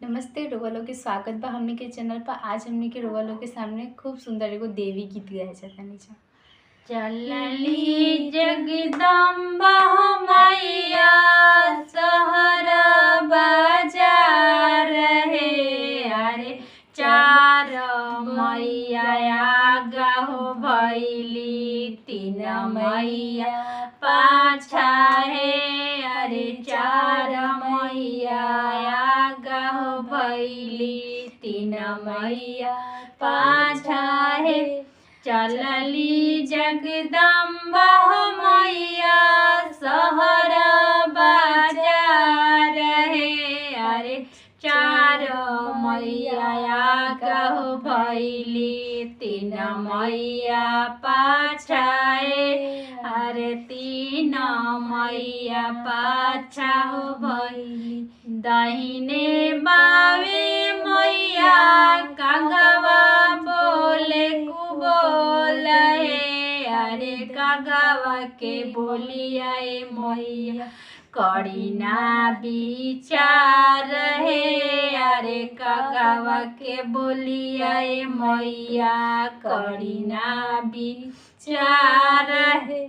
नमस्ते रोगलों के स्वागत बा हमनी के चैनल पर। आज हमनी के रोगलों के सामने खूब सुंदर एगो देवी गीत गाए जाता नीचा। चलली जगदम्बा मैया सहर बाजार है। अरे चार मैया आगा हो भैली, तीन मैया पाछा है। अरे चार मैया आगा हो भैली, तीन मैया पाछा है। चलली जगदम्बा मैया सहर बाजार है। अरे चार मैया कहो भैली, तीन मैया पाछा है। अरे तीन मैया पाछा हो भैली, दाहिने बावे मैया कागवा बोले बोल है। अरे कागवा के बोलिया मैया कड़ी ना विचार है। अरे कागवा के बोलिया मैया कड़ी ना विचार है।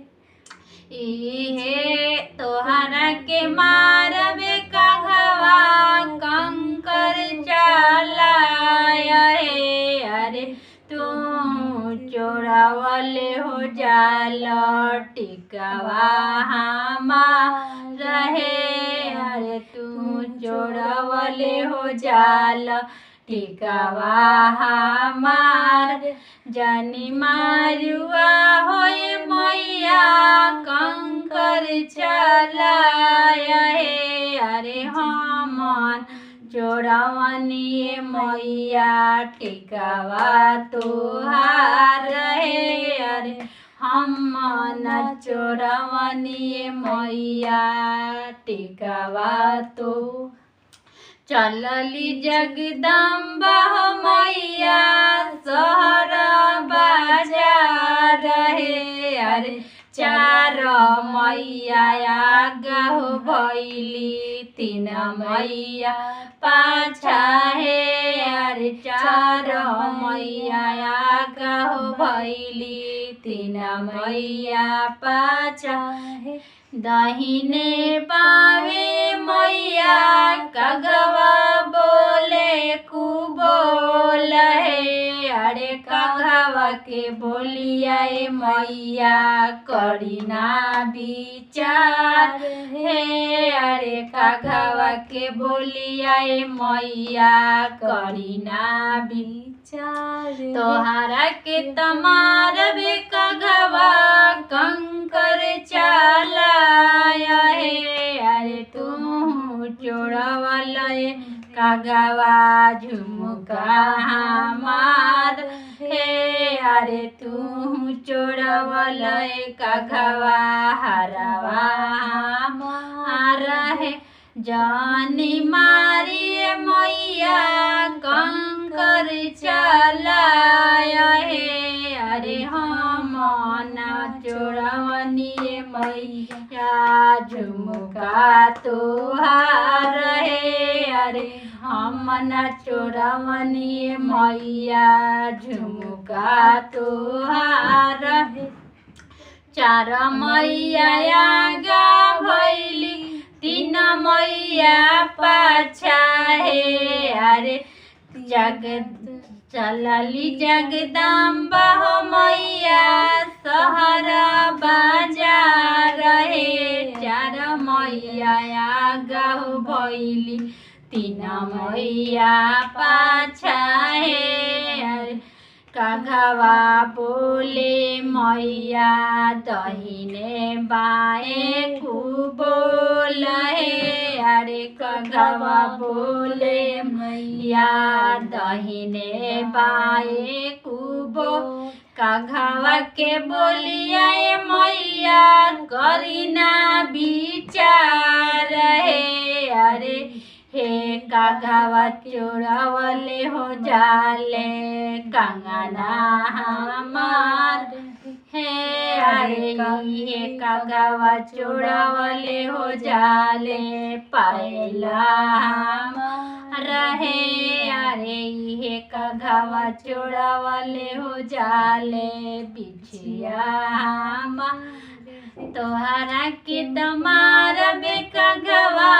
इहे तोहरा के मारबे कागवा कंकर चलाया है। अरे तू चोरावले हो जाल टिकवा हमार है। अरे तू चोरावले हो जाल टिकवा हमार, जानी मारुआ होय मैया कंकर चलाया है। अरे हमन चोरवनी मैया टिकवा तुहार है। अरे हमन चोरवनी मैया टिकवा तो। चलली जगदम्बा मैया सहर बाजार है। अरे चार मैया आगा हो भैली, तीन मैया पाछा है। अरे चार मैया आगा हो भैली, तीन मैया पाछा है। दाहिने बावे मैया कागवा बोले कु बोल है। अरे कागवा के बोलिया मैया करी ना विचार है। अरे कागवा के बोलिया मैया करी ना विचार। तोहरा के तमार बे कागवा कंकर चलाया है। अरे तू चोरावला कागवा झुमका हमार है। अरे तू चोरावला कागवा हरवा हमार है। जानी मारी मैया कंकर चलाया है। अरे हमन चोरवनी मैया झुमका तुहार है। अरे हमन चोरवनी मैया झुमका तुहार है। चार मैया आगा भैली, तीन मैया पाछा है। अरे चलली जगदम्बा मैया सहर बाजार है। चार मैया आगा हो भैली, तीन मैया पाछा है। कागवा बोले मैया दहिने बाएं कु बोल है। अरे कागवा बोले मैया दहिने बाएं कु बोल, कागवा के बोलिया मैया करी ना विचार है। अरे हे कागवा चोरावले हो जाले कंगना हमार है। अरे ये कागवा चोरावले हो जाले पायला रहे। घावा चोरावले हो जाले बिछिया तोहरा के दमार बेका घवा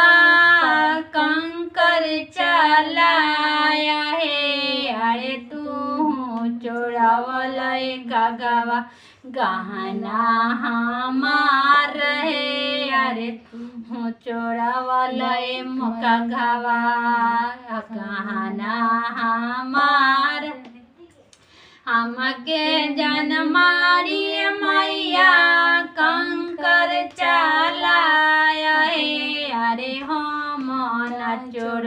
कंकर चलाया है अरे तू चोरावला गवा गहना हमार है अरे तू चोरावला मुका घवा गहना हमार हमके जन मारी मैया कंकर चलाया है अरे हम न चोरा